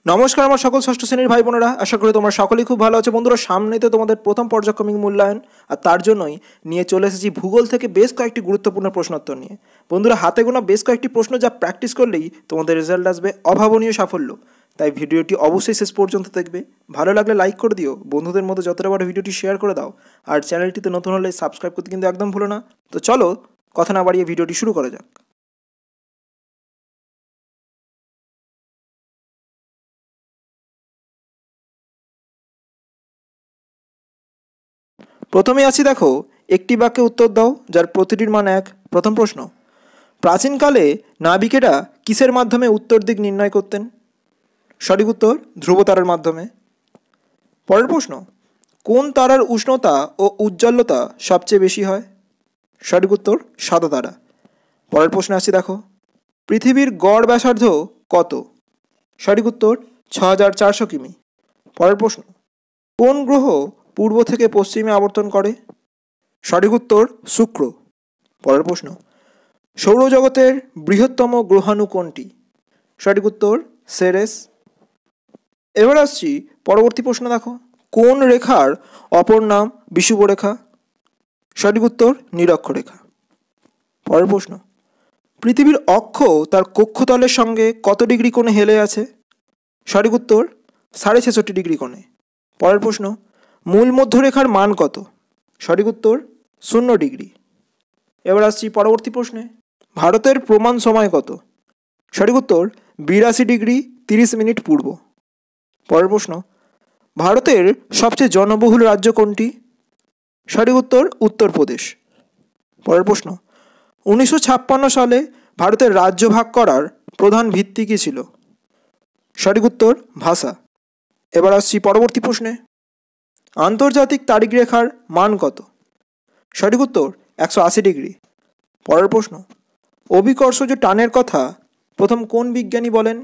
নমস্কার আমার সকল ষষ্ঠ শ্রেণীর ভাই বোনেরা, আশা করি তোমরা সকলেই খুব ভালো আছো। বন্ধুরা, সামনেই তো তোমাদের প্রথম পর্যায়ক্রমিক মূল্যায়ন, আর তার জন্যই নিয়ে চলে এসেছি ভূগোল থেকে বেশ কয়েকটি গুরুত্বপূর্ণ প্রশ্নোত্তর নিয়ে। বন্ধুরা, হাতে গোনা বেশ কয়েকটি প্রশ্ন যা প্র্যাকটিস করলেই তোমাদের রেজাল্ট আসবে অভাবনীয় সাফল্য। তাই ভিডিওটি অবশ্যই শেষ পর্যন্ত দেখবে। ভালো লাগলে লাইক করে দিও, বন্ধুদের মধ্যে যতটা বড় ভিডিওটি শেয়ার করে দাও, আর চ্যানেলটিতে নতুন হলে সাবস্ক্রাইব করতে কিন্তু একদম ভুলো না। তো চলো কথা না বাড়িয়ে ভিডিওটি শুরু করা যাক। প্রথমে আছি, দেখো, একটি বাক্যে উত্তর দাও যার প্রতিটির মান এক। প্রথম প্রশ্ন, প্রাচীনকালে নাবিকেরা কিসের মাধ্যমে উত্তর দিক নির্ণয় করতেন? সঠিক উত্তর ধ্রুবতারার মাধ্যমে। পরের প্রশ্ন, কোন তারার উষ্ণতা ও উজ্জ্বলতা সবচেয়ে বেশি হয়? সঠিক উত্তর সাদা তারা। পরের প্রশ্নে আসছি, দেখো, পৃথিবীর গড় ব্যাসার্ধ কত? সঠিক উত্তর 6400 কিমি। পরের প্রশ্ন, কোন গ্রহ পূর্ব থেকে পশ্চিমে আবর্তন করে? সঠিক উত্তর শুক্র। পরের প্রশ্ন, সৌরজগতের বৃহত্তম গ্রহাণু কোনটি? সঠিক উত্তর সেরেস। এবার আসছি পরবর্তী প্রশ্ন, দেখো, কোন রেখার অপর নাম বিষুবরেখা? সঠিক উত্তর নিরক্ষরেখা। পরের প্রশ্ন, পৃথিবীর অক্ষ তার কক্ষতলের সঙ্গে কত ডিগ্রি কোণে হেলে আছে? সঠিক উত্তর 66.5 ডিগ্রি কোণে। পরের প্রশ্ন, মূল মধ্যরেখার মান কত? সঠিক উত্তর 0 ডিগ্রি। এবার আসছি পরবর্তী প্রশ্নে, ভারতের প্রমাণ সময় কত? সঠিক উত্তর 82 ডিগ্রি 30 মিনিট পূর্ব। পরের প্রশ্ন, ভারতের সবচেয়ে জনবহুল রাজ্য কোনটি? সঠিক উত্তর উত্তরপ্রদেশ। পরের প্রশ্ন, 1956 সালে ভারতের রাজ্য ভাগ করার প্রধান ভিত্তি কী ছিল? সঠিক উত্তর ভাষা। এবার আসছি পরবর্তী প্রশ্নে, আন্তর্জাতিক তারিখ রেখার মান কত? সঠিক উত্তর 180 ডিগ্রি। পরের প্রশ্ন, অভিকর্ষজ টানের কথা প্রথম কোন বিজ্ঞানী বলেন?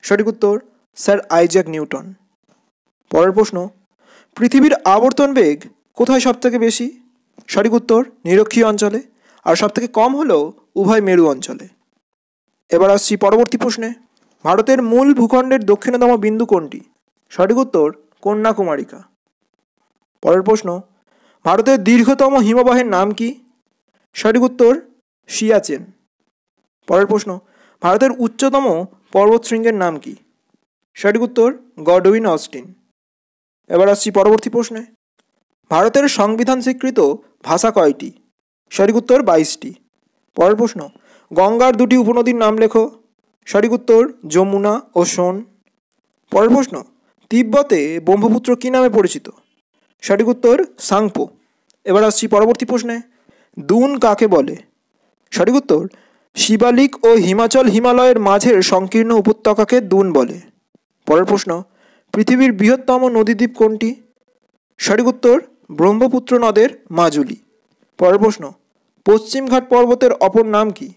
সঠিক উত্তর স্যার আইজ্যাক নিউটন। পরের প্রশ্ন, পৃথিবীর আবর্তন বেগ কোথায় সবথেকে বেশি? সঠিক উত্তর নিরক্ষীয় অঞ্চলে, আর সবথেকে কম হলো উভয় মেরু অঞ্চলে। এবার আসছি পরবর্তী প্রশ্নে, ভারতের মূল ভূখণ্ডের দক্ষিণতম বিন্দু কোনটি? সঠিক উত্তর কন্যাকুমারিকা। পরের প্রশ্ন, ভারতের দীর্ঘতম হিমবাহের নাম কি? সঠিক উত্তর সিয়াচেন। পরের প্রশ্ন, ভারতের উচ্চতম পর্বতশৃঙ্গের নাম কি? সঠিক উত্তর গডউইন অস্টিন। এবার আসছি পরবর্তী প্রশ্নে, ভারতের সংবিধান স্বীকৃত ভাষা কয়টি? সঠিক উত্তর 22টি। পরের প্রশ্ন, গঙ্গার দুটি উপনদীর নাম লেখো। সঠিক উত্তর যমুনা ও সোন। পরের প্রশ্ন, তিব্বতে ব্রহ্মপুত্র কী নামে পরিচিত? সঠিক উত্তর সাংপো। এবার আসছি পরবর্তী প্রশ্নে, দুন কাকে বলে? সঠিক উত্তর শিবালিক ও হিমালয়ের মাঝের সংকীর্ণ উপত্যকাকে দুন বলে। পরের প্রশ্ন, পৃথিবীর বৃহত্তম নদীদ্বীপ কোনটি? সঠিক উত্তর ব্রহ্মপুত্র নদের মাজুলি। পরের প্রশ্ন, পশ্চিমঘাট পর্বতের অপর নাম কি?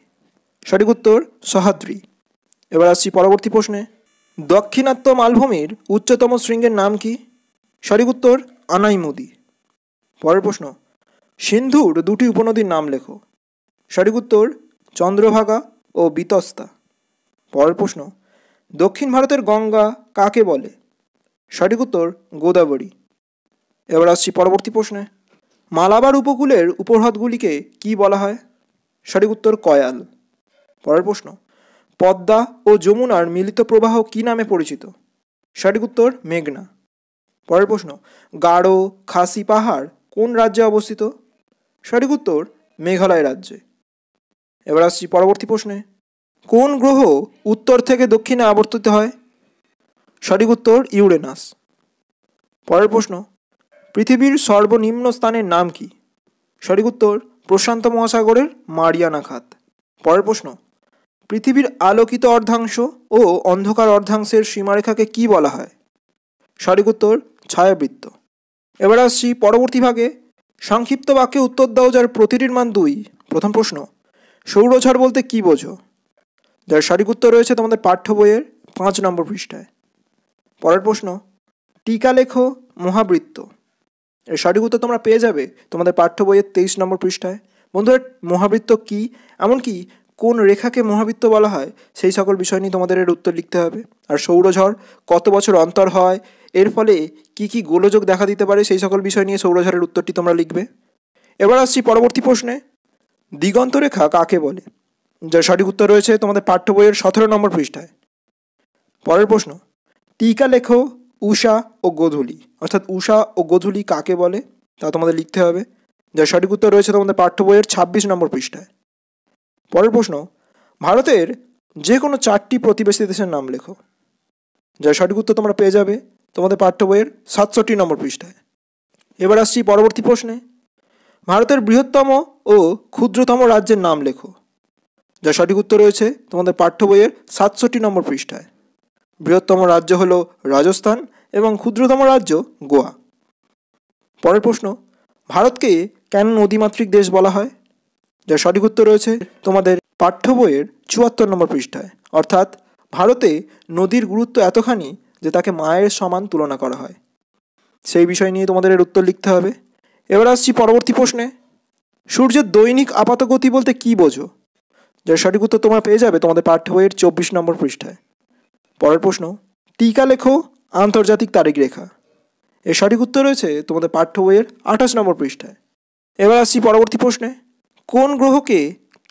সঠিক উত্তর সহ্যাদ্রি। এবার আসছি পরবর্তী প্রশ্নে, দাক্ষিণাত্য মালভূমির উচ্চতম শৃঙ্গের নাম কি? সঠিক উত্তর আনাইমুদি। পরের প্রশ্ন, সিন্ধুর দুটি উপনদীর নাম লেখো। সঠিক উত্তর চন্দ্রভাগা ও বিতস্তা। পরের প্রশ্ন, দক্ষিণ ভারতের গঙ্গা কাকে বলে? সঠিক উত্তর গোদাবরী। এবার আসছি পরবর্তী প্রশ্নে, মালাবার উপকূলের উপহ্রদগুলিকে কি বলা হয়? সঠিক উত্তর কয়াল। পরের প্রশ্ন, পদ্মা ও যমুনার মিলিত প্রবাহ কি নামে পরিচিত? সঠিক উত্তর মেঘনা। পরের প্রশ্ন, গারো খাসি পাহাড় কোন রাজ্যে অবস্থিত? সঠিক উত্তর মেঘালয় রাজ্যে। এবার আসছি পরবর্তী প্রশ্নে, কোন গ্রহ উত্তর থেকে দক্ষিণে আবর্তিত হয়? সঠিক উত্তর ইউরেনাস। পরের প্রশ্ন, পৃথিবীর সর্বনিম্ন স্থানের নাম কি? সঠিক উত্তর প্রশান্ত মহাসাগরের মারিয়ানা খাত। পরের প্রশ্ন, পৃথিবীর আলোকিত অর্ধাংশ ও অন্ধকার অর্ধাংশের সীমারেখাকে কি বলা হয়? সঠিক উত্তর ছায়াবৃত্ত। এবার আসছি পরবর্তী ভাগে, সংক্ষিপ্ত বাক্যে উত্তর দাও যার প্রতিটির মান 2। প্রথম প্রশ্ন, সৌরঝড় বলতে কি বোঝো? যার সঠিক উত্তর রয়েছে তোমাদের পাঠ্য বইয়ের 5 নম্বর পৃষ্ঠায়। পরের প্রশ্ন, টিকা লেখো মহাবৃত্ত। এর সঠিক উত্তর তোমরা পেয়ে যাবে তোমাদের পাঠ্য বইয়ের 23 নম্বর পৃষ্ঠায়। বন্ধুরা, মহাবৃত্ত কি, এমনকি কোন রেখাকে মহাবৃত্ত বলা হয় সেই সকল বিষয় নিয়ে তোমাদের এর উত্তর লিখতে হবে। আর সৌরঝড় কত বছর অন্তর হয়, এর ফলে কি কি গোলযোগ দেখা দিতে পারে সেই সকল বিষয় নিয়ে সৌরঝড়ের উত্তরটি তোমরা লিখবে। এবার আসছি পরবর্তী প্রশ্নে, দিগন্ত রেখা কাকে বলে? যার সঠিক উত্তর রয়েছে তোমাদের পাঠ্য বইয়ের 17 নম্বর পৃষ্ঠায়। পরের প্রশ্ন, টিকা লেখো উষা ও গোধূলি, অর্থাৎ উষা ও গোধূলি কাকে বলে তা তোমাদের লিখতে হবে। যার সঠিক উত্তর রয়েছে তোমাদের পাঠ্য বইয়ের 26 নম্বর পৃষ্ঠায়। পরের প্রশ্ন, ভারতের যে কোনো 4টি প্রতিবেশী দেশের নাম লেখো। যার সঠিক উত্তর তোমরা পেয়ে যাবে তোমাদের পাঠ্য বইয়ের 67 নম্বর পৃষ্ঠায়। এবার আসছি পরবর্তী প্রশ্নে, ভারতের বৃহত্তম ও ক্ষুদ্রতম রাজ্যের নাম লেখো। যার সঠিক উত্তর রয়েছে তোমাদের পাঠ্য বইয়ের 67 নম্বর পৃষ্ঠায়। বৃহত্তম রাজ্য হল রাজস্থান এবং ক্ষুদ্রতম রাজ্য গোয়া। পরের প্রশ্ন, ভারতকে কেন নদীমাতৃক দেশ বলা হয়? যার সঠিক উত্তর রয়েছে তোমাদের পাঠ্য বইয়ের 74 নম্বর পৃষ্ঠায়। অর্থাৎ ভারতে নদীর গুরুত্ব এতখানি যে তাকে মায়ের সমান তুলনা করা হয়। সেই বিষয় নিয়ে তোমাদের এর উত্তর লিখতে হবে। এবার আসছি পরবর্তী প্রশ্নে, সূর্যের দৈনিক আপাত গতি বলতে কী বোঝো? যার সঠিক উত্তর তোমরা পেয়ে যাবে তোমাদের পাঠ্য বইয়ের 24 নম্বর পৃষ্ঠায়। পরের প্রশ্ন, টিকা লেখো আন্তর্জাতিক তারিখ রেখা। এর সঠিক উত্তর রয়েছে তোমাদের পাঠ্য বইয়ের 28 নম্বর পৃষ্ঠায়। এবার আসছি পরবর্তী প্রশ্নে, কোন গ্রহকে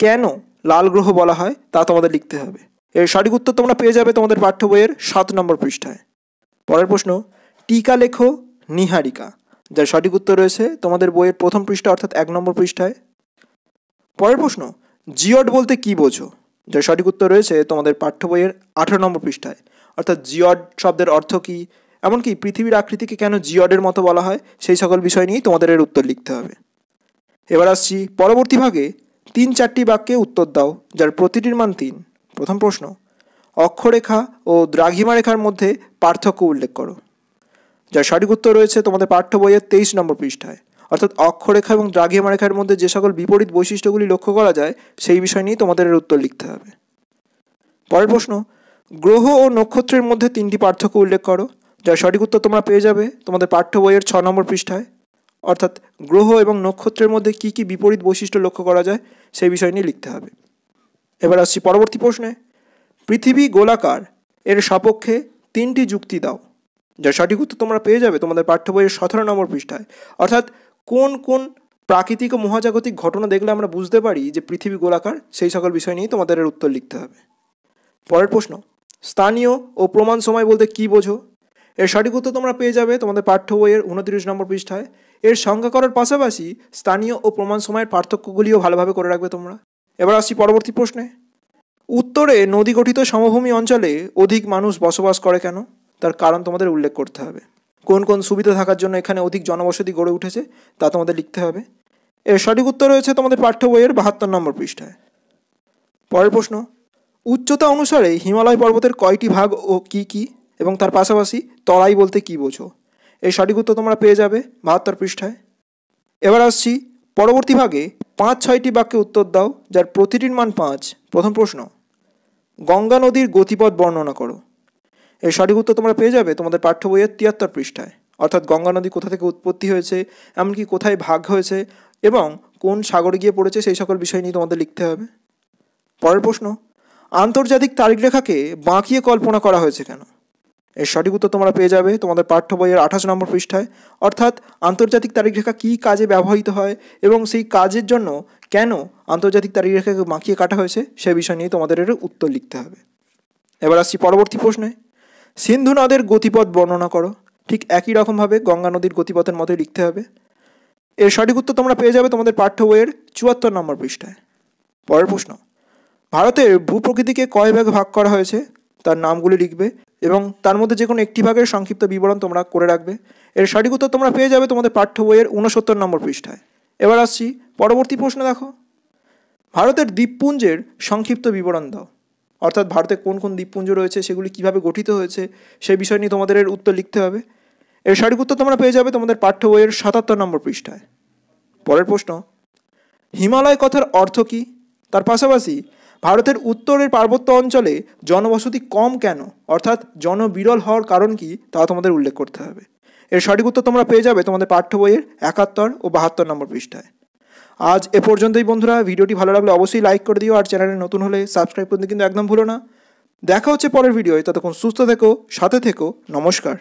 কেন লাল গ্রহ বলা হয় তা তোমাদের লিখতে হবে। এর সঠিক উত্তর তোমরা পেয়ে যাবে তোমাদের পাঠ্য বইয়ের 7 নম্বর পৃষ্ঠায়। পরের প্রশ্ন, টিকা লেখো নীহারিকা। যার সঠিক উত্তর রয়েছে তোমাদের বইয়ের প্রথম পৃষ্ঠা অর্থাৎ 1 নম্বর পৃষ্ঠায়। পরের প্রশ্ন, জিওড বলতে কী বোঝো? যার সঠিক উত্তর রয়েছে তোমাদের পাঠ্য বইয়ের 18 নম্বর পৃষ্ঠায়। অর্থাৎ জিওড শব্দের অর্থ কী, এমনকি পৃথিবীর আকৃতিকে কেন জিওডের মতো বলা হয় সেই সকল বিষয় নিয়েই তোমাদের এর উত্তর লিখতে হবে। এবার আসছি পরবর্তী ভাগে, 3-4টি বাক্যে উত্তর দাও যার প্রতিটির মান 3। প্রথম প্রশ্ন, অক্ষরেখা ও দ্রাঘিমা রেখার মধ্যে পার্থক্য উল্লেখ করো। যার সঠিক উত্তর রয়েছে তোমাদের পাঠ্য বইয়ের 23 নম্বর পৃষ্ঠায়। অর্থাৎ অক্ষরেখা এবং দ্রাঘিমা রেখার মধ্যে যে সকল বিপরীত বৈশিষ্ট্যগুলি লক্ষ্য করা যায় সেই বিষয় নিয়ে তোমাদের এর উত্তর লিখতে হবে। পরের প্রশ্ন, গ্রহ ও নক্ষত্রের মধ্যে 3টি পার্থক্য উল্লেখ করো। যার সঠিক উত্তর তোমরা পেয়ে যাবে তোমাদের পাঠ্য বইয়ের 6 নম্বর পৃষ্ঠায়। অর্থাৎ গ্রহ এবং নক্ষত্রের মধ্যে কী কী বিপরীত বৈশিষ্ট্য লক্ষ্য করা যায় সেই বিষয় নিয়ে লিখতে হবে। এবার আসছি পরবর্তী প্রশ্নে, পৃথিবী গোলাকার এর সপক্ষে 3টি যুক্তি দাও। যার সঠিক উত্তর তোমরা পেয়ে যাবে তোমাদের পাঠ্য বইয়ের 17 নম্বর পৃষ্ঠায়। অর্থাৎ কোন কোন প্রাকৃতিক ও মহাজাগতিক ঘটনা দেখলে আমরা বুঝতে পারি যে পৃথিবী গোলাকার সেই সকল বিষয় নিয়ে তোমাদের এর উত্তর লিখতে হবে। পরের প্রশ্ন, স্থানীয় ও প্রমাণ সময় বলতে কী বোঝো? এর সঠিক উত্তর তোমরা পেয়ে যাবে তোমাদের পাঠ্য বইয়ের 29 নম্বর পৃষ্ঠায়। এর সংজ্ঞা করার পাশাপাশি স্থানীয় ও প্রমাণ সময়ের পার্থক্যগুলিও ভালোভাবে করে রাখবে তোমরা। এবার আসছি পরবর্তী প্রশ্নে, উত্তরে নদী গঠিত সমভূমি অঞ্চলে অধিক মানুষ বসবাস করে কেন তার কারণ তোমাদের উল্লেখ করতে হবে। কোন কোন সুবিধা থাকার জন্য এখানে অধিক জনবসতি গড়ে উঠেছে তা তোমাদের লিখতে হবে। এর সঠিক উত্তর রয়েছে তোমাদের পাঠ্য বইয়ের 72 নম্বর পৃষ্ঠায়। পরের প্রশ্ন, উচ্চতা অনুসারে হিমালয় পর্বতের কয়টি ভাগ ও কী কী, এবং তার পাশাপাশি তরাই বলতে কী বোঝো? এই সঠিক উত্তর তোমরা পেয়ে যাবে 72 পৃষ্ঠায়। এবার আসছি পরবর্তী ভাগে, 5-6টি বাক্যে উত্তর দাও যার প্রতিটির মান 5। প্রথম প্রশ্ন, গঙ্গা নদীর গতিপথ বর্ণনা করো। এর সঠিক উত্তর তোমরা পেয়ে যাবে তোমাদের পাঠ্য বইয়ের 73 পৃষ্ঠায়। অর্থাৎ গঙ্গা নদী কোথা থেকে উৎপত্তি হয়েছে, এমনকি কোথায় ভাগ হয়েছে এবং কোন সাগরে গিয়ে পড়েছে সেই সকল বিষয় নিয়ে তোমাদের লিখতে হবে। পরের প্রশ্ন, আন্তর্জাতিক তারিখ রেখাকে বাঁকিয়ে কল্পনা করা হয়েছে কেন? এর সঠিক উত্তর তোমরা পেয়ে যাবে তোমাদের পাঠ্য বইয়ের 28 নম্বর পৃষ্ঠায়। অর্থাৎ আন্তর্জাতিক তারিখ রেখা কী কাজে ব্যবহৃত হয় এবং সেই কাজের জন্য কেন আন্তর্জাতিক তারিখ রেখাকে বাঁকিয়ে কাটা হয়েছে সে বিষয় নিয়ে তোমাদের এর উত্তর লিখতে হবে। এবার আসছি পরবর্তী প্রশ্নে, সিন্ধু নদের গতিপথ বর্ণনা করো। ঠিক একই রকমভাবে গঙ্গা নদীর গতিপথের মতোই লিখতে হবে। এর সঠিক উত্তর তোমরা পেয়ে যাবে তোমাদের পাঠ্য বইয়ের 74 নম্বর পৃষ্ঠায়। পরের প্রশ্ন, ভারতের ভূপ্রকৃতিকে কয় ভাগে ভাগ করা হয়েছে তার নামগুলি লিখবে এবং তার মধ্যে যে কোনো একটি ভাগের সংক্ষিপ্ত বিবরণ তোমরা করে রাখবে। এর সঠিক উত্তর তোমরা পেয়ে যাবে তোমাদের পাঠ্য বইয়ের 69 নম্বর পৃষ্ঠায়। এবার আসছি পরবর্তী প্রশ্ন, দেখো ভারতের দ্বীপপুঞ্জের সংক্ষিপ্ত বিবরণ দাও। অর্থাৎ ভারতে কোন কোন দ্বীপপুঞ্জ রয়েছে, সেগুলি কিভাবে গঠিত হয়েছে সেই বিষয় নিয়ে তোমাদের এর উত্তর লিখতে হবে। এর সঠিক উত্তর তোমরা পেয়ে যাবে তোমাদের পাঠ্য বইয়ের 77 নম্বর পৃষ্ঠায়। পরের প্রশ্ন, হিমালয় কথার অর্থ কী, তার পাশাপাশি ভারতের উত্তরের পার্বত্য অঞ্চলে জনবসতি কম কেন, অর্থাৎ জনবিরল হওয়ার কারণ কী তা তোমাদের উল্লেখ করতে হবে। এর সঠিক উত্তর তোমরা পেয়ে যাবে তোমাদের পাঠ্য বইয়ের 71 ও 72 নম্বর পৃষ্ঠায়। আজ এ পর্যন্তই বন্ধুরা। ভিডিওটি ভালো লাগলে অবশ্যই লাইক করে দিও, আর চ্যানেলে নতুন হলে সাবস্ক্রাইব করতে কিন্তু একদম ভুলো না। দেখা হচ্ছে পরের ভিডিওয়। ততক্ষণ সুস্থ থেকো, সাথে থেকো। নমস্কার।